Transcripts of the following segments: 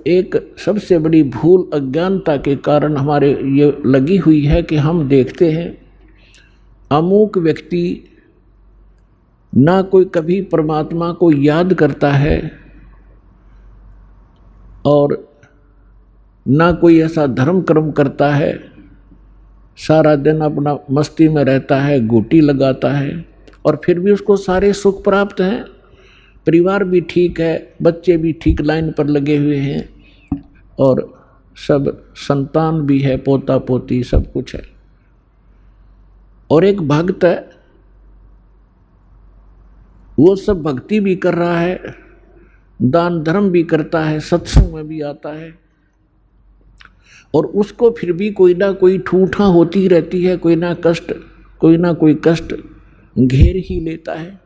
एक सबसे बड़ी भूल अज्ञानता के कारण हमारे ये लगी हुई है कि हम देखते हैं अमुक व्यक्ति ना कोई कभी परमात्मा को याद करता है और ना कोई ऐसा धर्म कर्म करता है, सारा दिन अपना मस्ती में रहता है, गोटी लगाता है, और फिर भी उसको सारे सुख प्राप्त हैं, परिवार भी ठीक है, बच्चे भी ठीक लाइन पर लगे हुए हैं और सब संतान भी है, पोता पोती सब कुछ है। और एक भक्त है, वो सब भक्ति भी कर रहा है, दान धर्म भी करता है, सत्संग में भी आता है, और उसको फिर भी कोई ना कोई ठूठा होती रहती है, कोई ना कोई कष्ट घेर ही लेता है।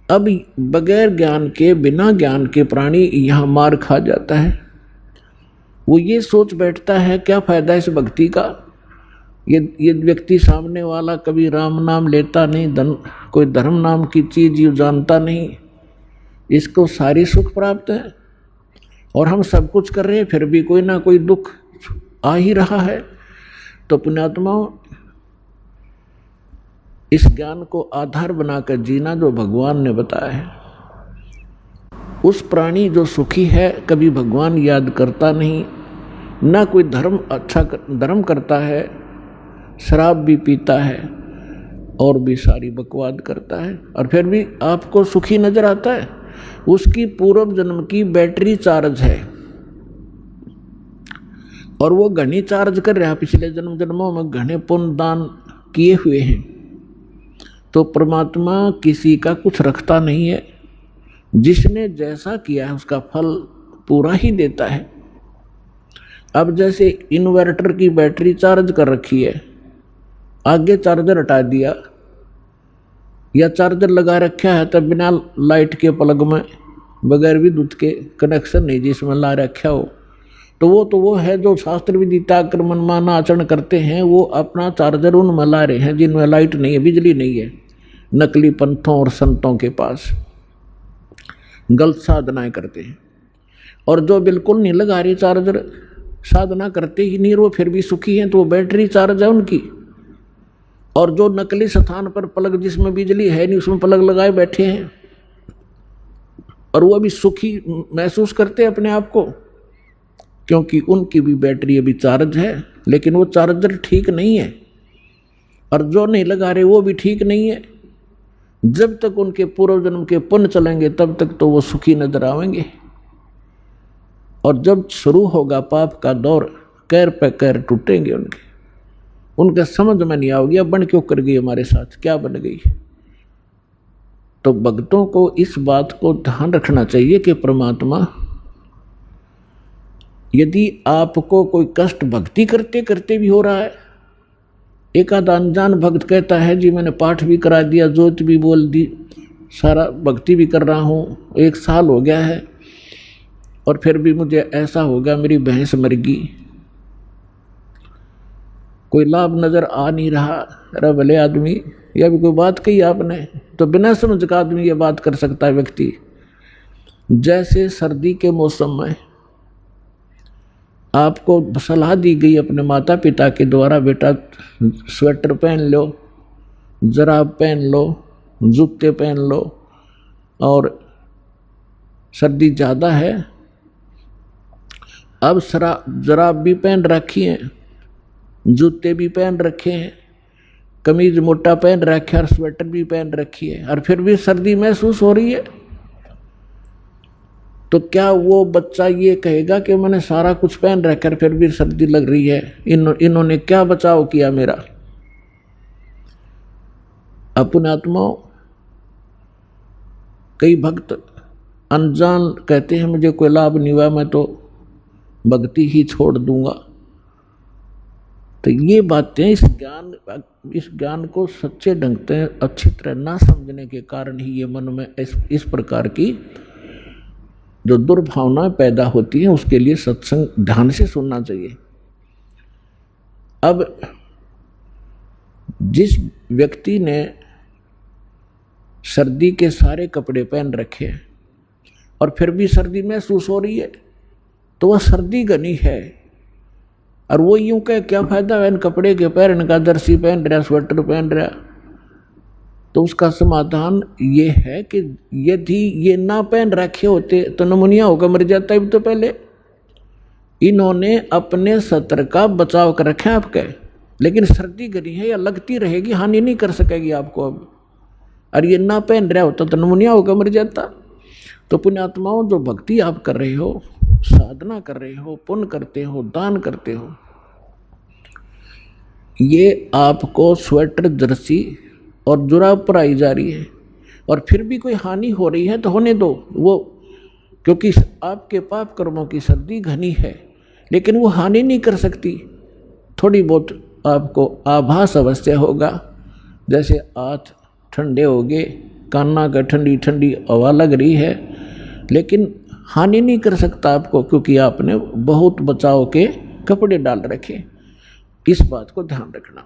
अब बगैर ज्ञान के, बिना ज्ञान के प्राणी यहाँ मार खा जाता है। वो ये सोच बैठता है क्या फायदा इस भक्ति का, ये व्यक्ति सामने वाला कभी राम नाम लेता नहीं, कोई धर्म नाम की चीज ये जानता नहीं, इसको सारी सुख प्राप्त है और हम सब कुछ कर रहे हैं, फिर भी कोई ना कोई दुख आ ही रहा है। तो पुण्यात्माओं, इस ज्ञान को आधार बनाकर जीना जो भगवान ने बताया है, उस प्राणी जो सुखी है कभी भगवान याद करता नहीं, ना कोई धर्म करता है, शराब भी पीता है और भी सारी बकवाद करता है, और फिर भी आपको सुखी नजर आता है। उसकी पूर्व जन्म की बैटरी चार्ज है और वो घनी चार्ज कर रहा है, पिछले जन्मों में घने पुण्य दान किए हुए हैं। तो परमात्मा किसी का कुछ रखता नहीं है, जिसने जैसा किया है उसका फल पूरा ही देता है। अब जैसे इन्वर्टर की बैटरी चार्ज कर रखी है, आगे चार्जर हटा दिया या चार्जर लगा रखा है तब बिना लाइट के प्लग में बगैर विद्युत के कनेक्शन नहीं जिसमें ला रखा हो, तो वो है जो शास्त्र विदिता क्रमण माना आचरण करते हैं, वो अपना चार्जर उनमें ला रहे हैं जिनमें लाइट नहीं है, बिजली नहीं है, नकली पंथों और संतों के पास गलत साधनाएं करते हैं। और जो बिल्कुल नहीं लगा रही चार्जर, साधना करते ही नहीं, वो फिर भी सुखी हैं, तो वो बैटरी चार्ज है उनकी। और जो नकली स्थान पर प्लग, जिसमें बिजली है नहीं, उसमें प्लग लगाए बैठे हैं और वो भी सुखी महसूस करते हैं अपने आप को, क्योंकि उनकी भी बैटरी अभी चार्ज है, लेकिन वो चार्जर ठीक नहीं है। और जो नहीं लगा रहे वो भी ठीक नहीं है। जब तक उनके पूर्व जन्म के पुण्य चलेंगे तब तक तो वो सुखी नजर आएंगे, और जब शुरू होगा पाप का दौर, कैर पे कैर टूटेंगे उनके समझ में नहीं आओगी अब बन क्यों कर गई, हमारे साथ क्या बन गई। तो भक्तों को इस बात को ध्यान रखना चाहिए कि परमात्मा, यदि आपको कोई कष्ट भक्ति करते करते भी हो रहा है, एक आधा अनजान भक्त कहता है जी मैंने पाठ भी करा दिया, जोत भी बोल दी, सारा भक्ति भी कर रहा हूँ, 1 साल हो गया है और फिर भी मुझे ऐसा हो गया, मेरी भैंस मर गई, कोई लाभ नजर आ नहीं रहा। अरे भले आदमी, यह भी कोई बात कही आपने, तो बिना समझ का आदमी ये बात कर सकता है व्यक्ति। जैसे सर्दी के मौसम में आपको सलाह दी गई अपने माता पिता के द्वारा, बेटा स्वेटर पहन लो, जराब पहन लो, जूते पहन लो, और सर्दी ज़्यादा है, अब जराब भी पहन रखी है, जूते भी पहन रखे हैं, कमीज मोटा पहन रखा है और स्वेटर भी पहन रखी है, और फिर भी सर्दी महसूस हो रही है। तो क्या वो बच्चा ये कहेगा कि मैंने सारा कुछ पहन रखा है फिर भी सर्दी लग रही है, इन्होंने क्या बचाव किया मेरा। अपने आत्माओं, कई भक्त अनजान कहते हैं मुझे कोई लाभ नहीं हुआ, मैं तो भक्ति ही छोड़ दूंगा। तो ये बातें इस ज्ञान को सच्चे ढंग से अच्छी तरह ना समझने के कारण ही ये मन में इस प्रकार की जो दुर्भावनाएं पैदा होती हैं। उसके लिए सत्संग ध्यान से सुनना चाहिए। अब जिस व्यक्ति ने सर्दी के सारे कपड़े पहन रखे हैं और फिर भी सर्दी महसूस हो रही है, तो वह सर्दी घनी है। और वो यूं कह क्या फायदा है इन कपड़े के पहन का, जर्सी पहन रहा, स्वेटर पहन रहा। तो उसका समाधान ये है कि यदि ये ना पहन रखे होते तो नमूनिया होकर मर जाता है। तो पहले इन्होंने अपने सत्र का बचाव कर रखे आपके, लेकिन सर्दी घनी है या लगती रहेगी, हानि नहीं कर सकेगी आपको अब। और ये ना पहन रहा होता तो नमूनिया होकर मर जाता। तो पुण्यात्माओं, जो भक्ति आप कर रहे हो, साधना कर रहे हो, पुण्य करते हो, दान करते हो, ये आपको स्वेटर, जर्सी और जुराब पराई जा रही है, और फिर भी कोई हानि हो रही है तो होने दो वो, क्योंकि आपके पाप कर्मों की सर्दी घनी है, लेकिन वो हानि नहीं कर सकती। थोड़ी बहुत आपको आभास अवश्य होगा, जैसे हाथ ठंडे हो गए, कान्ना का ठंडी ठंडी हवा लग रही है, लेकिन हानि नहीं कर सकता आपको, क्योंकि आपने बहुत बचाव के कपड़े डाल रखे। इस बात को ध्यान रखना।